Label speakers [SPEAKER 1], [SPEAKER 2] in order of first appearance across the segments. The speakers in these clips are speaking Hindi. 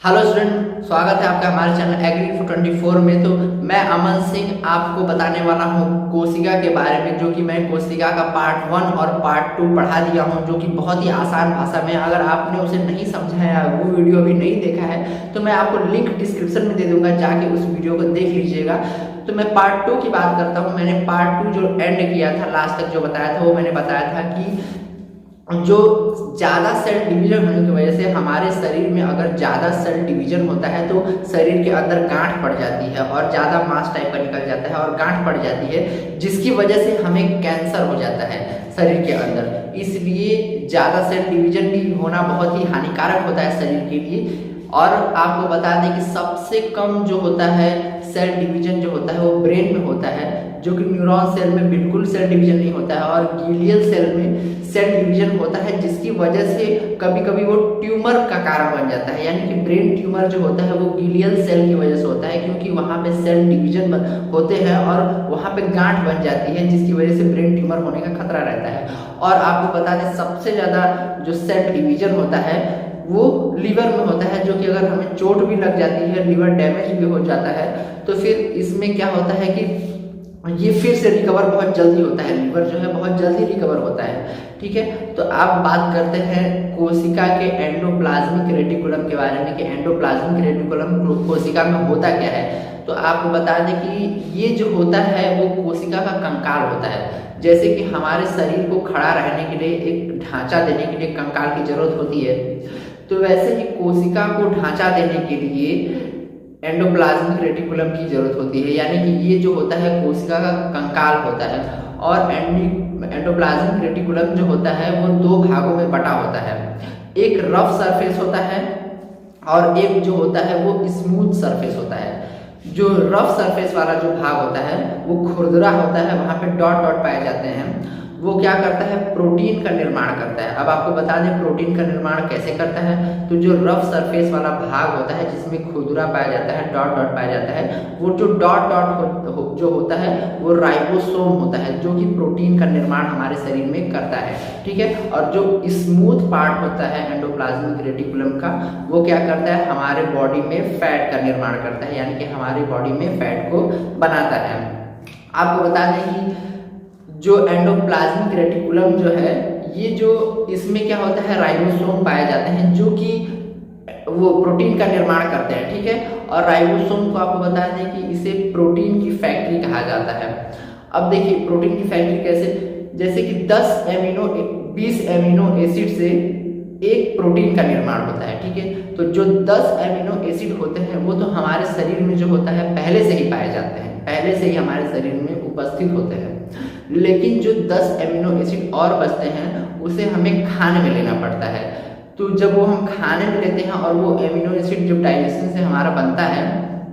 [SPEAKER 1] हेलो स्टूडेंट, स्वागत है आपका हमारे चैनल एग्री इन्फो 24 में। तो मैं अमन सिंह आपको बताने वाला हूँ कोशिका के बारे में, जो कि मैं कोशिका का पार्ट 1 और पार्ट 2 पढ़ा दिया हूँ, जो कि बहुत ही आसान भाषा में। अगर आपने उसे नहीं समझा है या वो वीडियो अभी नहीं देखा है तो मैं आपको लिंक डिस्क्रिप्शन में दे दूंगा, जाके उस वीडियो को देख लीजिएगा। तो मैं पार्ट 2 की बात करता हूँ। मैंने पार्ट 2 जो एंड किया था, लास्ट तक जो बताया था, वो मैंने बताया था कि जो ज़्यादा सेल डिवीजन होने की वजह से हमारे शरीर में अगर ज़्यादा सेल डिवीजन होता है तो शरीर के अंदर गांठ पड़ जाती है और ज़्यादा मांस टाइप का निकल जाता है और गांठ पड़ जाती है, जिसकी वजह से हमें कैंसर हो जाता है शरीर के अंदर। इसलिए ज़्यादा सेल डिवीजन भी होना बहुत ही हानिकारक होता है शरीर के लिए। और आपको बता दें कि सबसे कम जो होता है सेल डिवीजन जो होता है वो ब्रेन में होता है, जो कि न्यूरॉन सेल में बिल्कुल सेल डिवीजन नहीं होता है, और ग्लियल सेल में सेल डिवीजन होता है, जिसकी वजह से कभी कभी वो ट्यूमर का कारण बन जाता है। यानी कि ब्रेन ट्यूमर जो होता है वो ग्लियल सेल की वजह से होता है, क्योंकि वहाँ पे सेल डिवीजन होते हैं और वहाँ पे गांठ बन जाती है, जिसकी वजह से ब्रेन ट्यूमर होने का खतरा रहता है। और आपको बता दें सबसे ज़्यादा जो सेल डिवीजन होता है वो लीवर में होता है, जो कि अगर हमें चोट भी लग जाती है, लीवर डैमेज भी हो जाता है, तो फिर इसमें क्या होता है कि ये फिर से रिकवर बहुत जल्दी होता है। लीवर जो है बहुत जल्दी रिकवर होता है। ठीक है, तो आप बात करते हैं कोशिका के एंडोप्लाज्मिक रेटिकुलम के बारे में कि एंडोप्लाज्मिक रेटिकुलम कोशिका में होता क्या है। तो आपको बता दें कि ये जो होता है वो कोशिका का कंकाल होता है। जैसे कि हमारे शरीर को खड़ा रहने के लिए एक ढांचा देने के लिए कंकाल की जरूरत होती है, तो वैसे ही कोशिका को ढांचा देने के लिए एंडोप्लाज्मिक रेटिकुलम की जरूरत होती है। यानी कि ये जो होता है कोशिका का कंकाल होता है। और एंडोप्लाज्मिक रेटिकुलम जो होता है वो दो भागों में बटा होता है। एक रफ सरफेस होता है और एक जो होता है वो स्मूथ सरफेस होता है। जो रफ सरफेस वाला जो भाग होता है वो खुरदरा होता है, वहाँ पे डॉट डॉट पाए जाते हैं। वो क्या करता है, प्रोटीन का निर्माण करता है। अब आपको बता दें प्रोटीन का निर्माण कैसे करता है। तो जो रफ सरफेस वाला भाग होता है जिसमें खुरदरा पाया जाता है, डॉट डॉट पाया जाता है, वो जो डॉट डॉट जो होता है वो राइबोसोम होता है, जो कि प्रोटीन का निर्माण हमारे शरीर में करता है। ठीक है, और जो स्मूथ पार्ट होता है एंडोप्लाज्मिक रेटिकुलम का, वो क्या करता है, हमारे बॉडी में फैट का निर्माण करता है, यानी कि हमारी बॉडी में फैट को बनाता है। आपको बता दें कि जो एंडोप्लाज्मिक रेटिकुलम जो है, ये जो इसमें क्या होता है, राइबोसोम पाए जाते हैं, जो कि वो प्रोटीन का निर्माण करते हैं। ठीक है, और राइबोसोम को आपको बता दें कि इसे प्रोटीन की फैक्ट्री कहा जाता है। अब देखिए प्रोटीन की फैक्ट्री कैसे, जैसे कि 20 एमिनो एसिड से एक प्रोटीन का निर्माण होता है। ठीक है, तो जो 10 एमिनो एसिड होते हैं वो तो हमारे शरीर में जो होता है पहले से ही पाए जाते हैं, पहले से ही हमारे शरीर में उपस्थित होते हैं। लेकिन जो 10 एमिनो एसिड और बचते हैं उसे हमें खाने में लेना पड़ता है। तो जब वो हम खाने में लेते हैं और वो एमिनो एसिड जब डाइजेशन से हमारा बनता है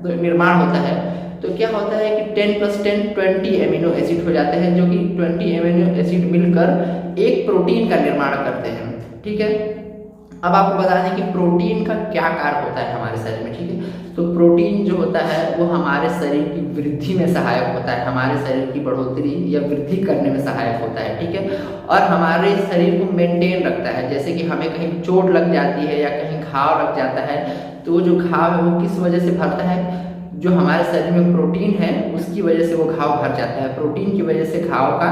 [SPEAKER 1] तो निर्माण होता है, तो क्या होता है कि 10 + 10 20 एमिनो एसिड हो जाते हैं, जो कि 20 एमिनो एसिड मिलकर एक प्रोटीन का निर्माण करते हैं। ठीक है, अब आपको बता दें कि प्रोटीन का क्या कार्य होता है हमारे शरीर में। ठीक है, तो प्रोटीन जो होता है वो हमारे शरीर की वृद्धि में सहायक होता है, हमारे शरीर की बढ़ोतरी या वृद्धि करने में सहायक होता है। ठीक है, और हमारे शरीर को मेंटेन रखता है। जैसे कि हमें कहीं चोट लग जाती है या कहीं घाव लग जाता है, तो वो जो घाव है वो किस वजह से भरता है, जो हमारे शरीर में प्रोटीन है उसकी वजह से वो घाव भर जाता है। प्रोटीन की वजह से घाव का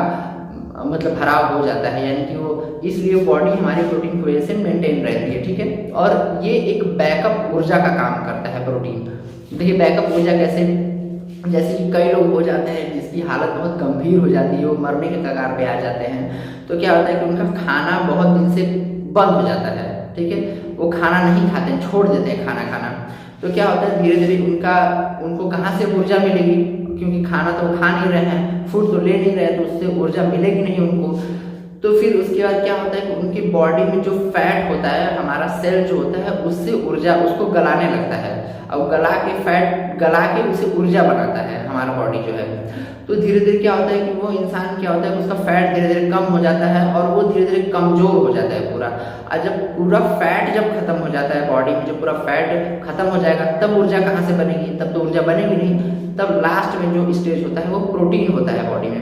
[SPEAKER 1] मतलब भराव हो जाता है, यानी कि वो इसलिए बॉडी हमारी प्रोटीन की वजह से मेंटेन रहती है। ठीक है, और ये एक बैकअप ऊर्जा का काम करता है प्रोटीन। देखिए बैकअप ऊर्जा कैसे, जैसे कि कई लोग हो जाते हैं जिसकी हालत बहुत गंभीर हो जाती है, वो मरने के कगार पे आ जाते हैं, तो क्या होता है कि उनका खाना बहुत दिन से बंद हो जाता है। ठीक है, वो खाना नहीं खाते हैं, छोड़ देते हैं खाना खाना। तो क्या होता है धीरे धीरे उनको कहाँ से ऊर्जा मिलेगी, क्योंकि खाना तो खा नहीं रहे हैं, फूड तो ले नहीं रहे, तो उससे ऊर्जा मिलेगी नहीं उनको। तो फिर उसके बाद क्या होता है कि उनकी बॉडी में जो फैट होता है, हमारा सेल जो होता है उससे ऊर्जा उसको गलाने लगता है, और गला के उसे ऊर्जा बनाता है हमारा बॉडी जो है। तो धीरे धीरे क्या होता है कि वो इंसान क्या होता है उसका फैट धीरे धीरे कम हो जाता है और वो धीरे धीरे कमजोर हो जाता है पूरा। और जब पूरा फैट जब खत्म हो जाता है बॉडी में, जब पूरा फैट खत्म हो जाएगा तब ऊर्जा कहाँ से बनेगी, तब तो ऊर्जा बनेगी नहीं। तब लास्ट में जो स्टेज होता है वो प्रोटीन होता है बॉडी में।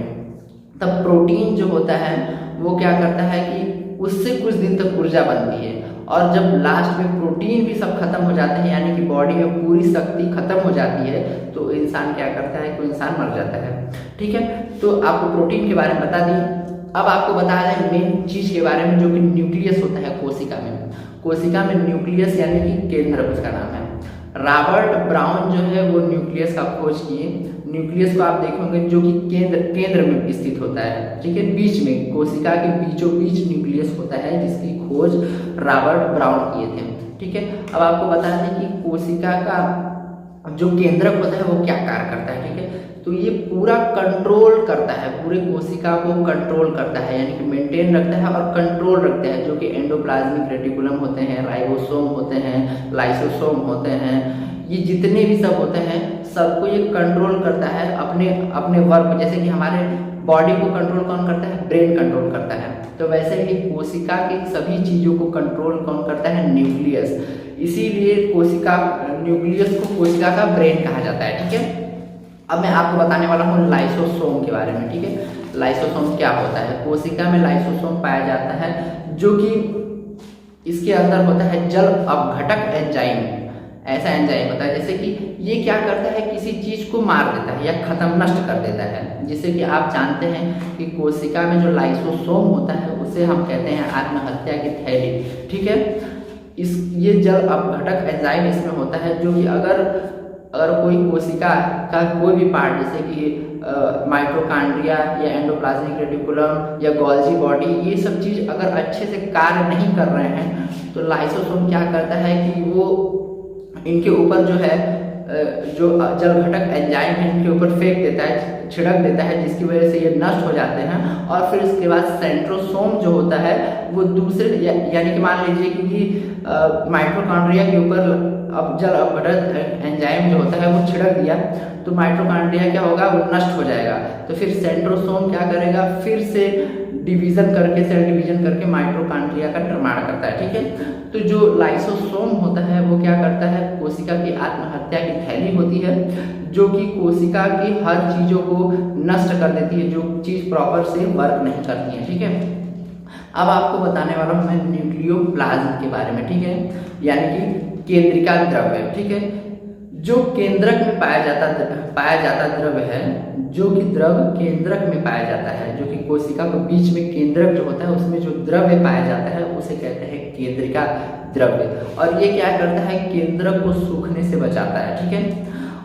[SPEAKER 1] तब प्रोटीन जो होता है वो क्या करता है कि उससे कुछ दिन तक ऊर्जा बनती है, और जब लास्ट में प्रोटीन भी सब खत्म हो जाते हैं, यानी कि बॉडी में पूरी शक्ति खत्म हो जाती है, तो इंसान क्या करता है, कोई इंसान मर जाता है। ठीक है, तो आपको प्रोटीन के बारे में बता दिए। अब आपको बता दें मेन चीज के बारे में, जो कि न्यूक्लियस होता है कोशिका में। कोशिका में न्यूक्लियस यानी कि केंद्र उसका नाम है। रॉबर्ट ब्राउन जो है वो न्यूक्लियस का खोज किए। न्यूक्लियस को आप देखेंगे जो कि केंद्र में स्थित होता है। ठीक है, बीच में, कोशिका के बीचों बीच न्यूक्लियस होता है, जिसकी खोज रॉबर्ट ब्राउन किए थे। ठीक है, अब आपको बता दें कि कोशिका का जो केंद्रक होता है वो क्या कार्य करता है। ठीक है, तो ये पूरा कंट्रोल करता है, पूरे कोशिका को कंट्रोल करता है, यानी कि मेंटेन रखता है और कंट्रोल रखता है, जो कि एंडोप्लाज्मिक रेटिकुलम होते हैं, राइबोसोम होते हैं, लाइसोसोम होते हैं, ये जितने भी सब होते हैं सबको ये कंट्रोल करता है अपने अपने वर्क। जैसे कि हमारे बॉडी को कंट्रोल कौन करता है, ब्रेन कंट्रोल करता है, तो वैसे ही कोशिका की सभी चीजों को कंट्रोल कौन करता है, न्यूक्लियस। इसीलिए कोशिका न्यूक्लियस को कोशिका का ब्रेन कहा जाता है। ठीक है, अब मैं आपको बताने वाला हूँ लाइसोसोम के बारे में। ठीक है, लाइसोसोम क्या होता है। कोशिका में लाइसोसोम पाया जाता है, जो कि इसके अंदर होता है जल अपघटक एंजाइम। ऐसा एंजाइम होता है, जैसे कि ये क्या करता है, किसी चीज को मार देता है या खत्म नष्ट कर देता है। जैसे कि आप जानते हैं कि कोशिका में जो लाइसोसोम होता है उसे हम कहते हैं आत्महत्या की थैली। ठीक है, ये जल अपघटक एंजाइम इसमें होता है, जो कि अगर कोई कोशिका का कोई भी पार्ट, जैसे कि माइटोकॉन्ड्रिया या एंडोप्लाज्मिक रेटिकुलम या गोल्जी बॉडी, ये सब चीज अगर अच्छे से कार्य नहीं कर रहे हैं, तो लाइसोसोम क्या करता है कि वो इनके ऊपर जो है जो जल घटक एंजाइम है इनके ऊपर फेंक देता है, छिड़क देता है, जिसकी वजह से ये नष्ट हो जाते हैं। और फिर इसके बाद सेंट्रोसोम जो होता है वो दूसरे यानी कि मान लीजिए कि माइटोकॉन्ड्रिया के ऊपर अब जल अपघटक एंजाइम जो होता है वो छिड़क दिया, तो माइटोकॉन्ड्रिया क्या होगा, वो नष्ट हो जाएगा। तो फिर सेंट्रोसोम क्या करेगा, फिर से डिवीजन करके, सेल डिवीजन करके माइटोकॉन्ड्रिया का निर्माण करता है। ठीक है, तो जो लाइसोसोम होता है वो क्या करता है, कोशिका की आत्महत्या की थैली होती है, जो कि कोशिका की हर चीजों को नष्ट कर देती है, जो चीज प्रॉपर से वर्क नहीं करती है। ठीक है, अब आपको बताने वाला हूँ मैं न्यूक्लियोप्लाज्म के बारे में। ठीक है, यानी कि केंद्रिका द्रव्य। ठीक है, जो केंद्रक में पाया जाता द्रव्य है, जो कि द्रव केंद्रक में पाया जाता है, जो कि कोशिका के बीच में केंद्रक जो होता है उसमें जो द्रव्य पाया जाता है उसे कहते हैं केंद्रिका द्रव्य। और ये क्या करता है, केंद्रक को सूखने से बचाता है। ठीक है,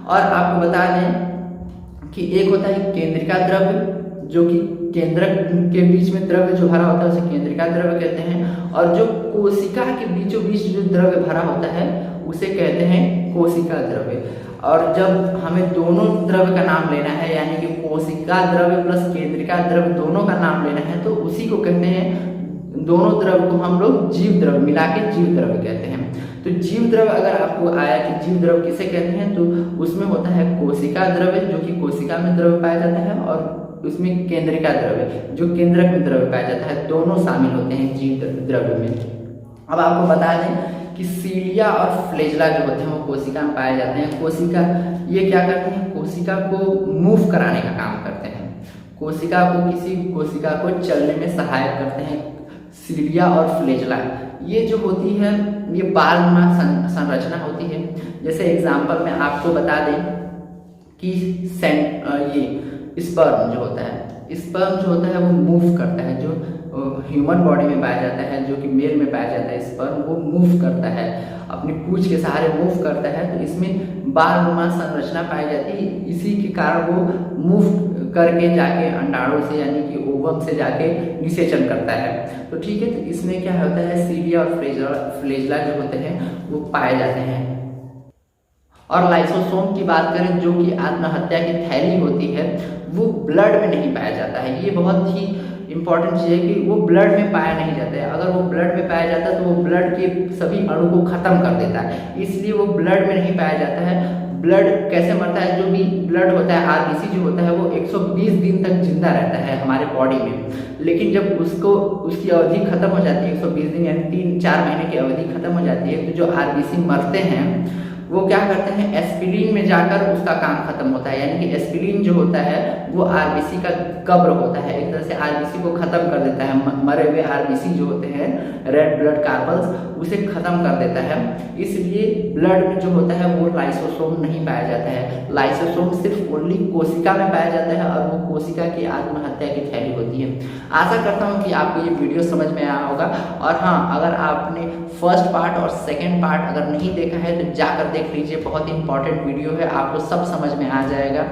[SPEAKER 1] और आपको बता दें कि एक होता है केंद्रिका द्रव्य, जो कि केंद्रक के बीच में द्रव्य जो भरा होता है उसे केंद्रिका द्रव्य कहते हैं, और जो कोशिका के बीचों बीच जो द्रव्य भरा होता है उसे कहते हैं कोशिका द्रव्य। और जब हमें दोनों द्रव्य का नाम लेना है, यानी कि कोशिका द्रव्य प्लस केंद्रिका द्रव्य दोनों का नाम लेना है, तो उसी को कहते हैं, दोनों द्रव्य को हम लोग जीव द्रव्य मिला के जीव द्रव्य कहते हैं। तो जीव द्रव्य अगर आपको आया कि जीव द्रव्य किसे कहते हैं, तो उसमें होता है कोशिका द्रव्य, जो कि कोशिका में द्रव्य पाया जाता है, और उसमें केंद्रिका द्रव्य जो केंद्रक में द्रव्य पाया जाता है, दोनों शामिल होते हैं जीव द्रव्य में। अब आपको बता दें कि सीलिया और फ्लेजला जो होते हैं वो कोशिका में पाए जाते हैं। कोशिका ये क्या करते हैं, कोशिका को मूव कराने का काम करते हैं, कोशिका को किसी कोशिका को चलने में सहायक करते हैं। सीलिया और फ्लेजला ये जो होती है ये बालनुमा संरचना होती है। जैसे एग्जाम्पल में आपको बता दें कि ये स्पर्म जो होता है, स्पर्म जो होता है वो मूव करता है, जो ह्यूमन बॉडी में पाया जाता है, जो कि मेल में पाया जाता है, स्पर्म वो मूव करता है, अपनी पूंछ के सहारे मूव करता है। तो इसमें बालनुमा संरचना पाई जाती है, इसी के कारण वो मूव करके जाके अंडाणु से यानी कि ओवम से जाके निषेचन करता है। तो ठीक है, तो इसमें क्या होता है, सीलिया और फ्लेजला जो होते हैं वो पाए जाते हैं। और लाइसोसोम की बात करें, जो कि आत्महत्या की थैली होती है, वो ब्लड में नहीं पाया जाता है। ये बहुत ही इंपॉर्टेंट चीज़ है कि वो ब्लड में पाया नहीं जाता है। अगर वो ब्लड में पाया जाता है तो वो ब्लड के सभी अणु को खत्म कर देता है, इसलिए वो ब्लड में नहीं पाया जाता है। ब्लड कैसे मरता है, जो भी ब्लड होता है, आरबीसी जो होता है, वो 120 दिन तक जिंदा रहता है हमारे बॉडी में। लेकिन जब उसकी अवधि खत्म हो जाती है, 120 दिन यानी 3-4 महीने की अवधि खत्म हो जाती है, तो जो आरबीसी मरते हैं वो क्या करते हैं, एस्पिरिन में जाकर उसका काम खत्म होता है। यानी कि एस्पिरिन जो होता है वो आरबीसी का कब्र होता है, एक तरह से आरबीसी को खत्म कर देता है। मरे हुए आरबीसी जो होते हैं, रेड ब्लड कार्बल्स, उसे खत्म कर देता है। इसलिए ब्लड में जो होता है वो लाइसोसोम नहीं पाया जाता है। लाइसोसोम सिर्फ ओनली कोशिका में पाया जाता है और वो कोशिका की आत्महत्या की थैली होती है। आशा करता हूँ कि आपको ये वीडियो समझ में आया होगा। और हाँ, अगर आपने फर्स्ट पार्ट और सेकेंड पार्ट अगर नहीं देखा है तो जाकर देख लीजिए, बहुत ही इंपॉर्टेंट वीडियो है, आपको सब समझ में आ जाएगा।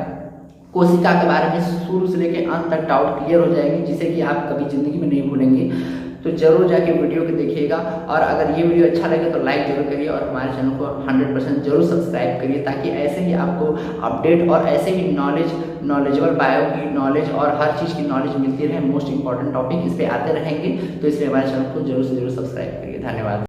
[SPEAKER 1] कोशिका के बारे में शुरू से लेकर अंत तक डाउट क्लियर हो जाएंगे, जिसे कि आप कभी जिंदगी में नहीं भूलेंगे। तो जरूर जाके वीडियो को देखिएगा। और अगर ये वीडियो अच्छा लगे तो लाइक जरूर करिए और हमारे चैनल को 100% जरूर सब्सक्राइब करिए, ताकि ऐसे ही आपको अपडेट और ऐसे ही नॉलेजेबल बायो की नॉलेज और हर चीज़ की नॉलेज मिलती रहे। मोस्ट इंपॉर्टेंट टॉपिक इस पर आते रहेंगे, तो इसलिए हमारे चैनल को जरूर से जरूर सब्सक्राइब करिए। धन्यवाद।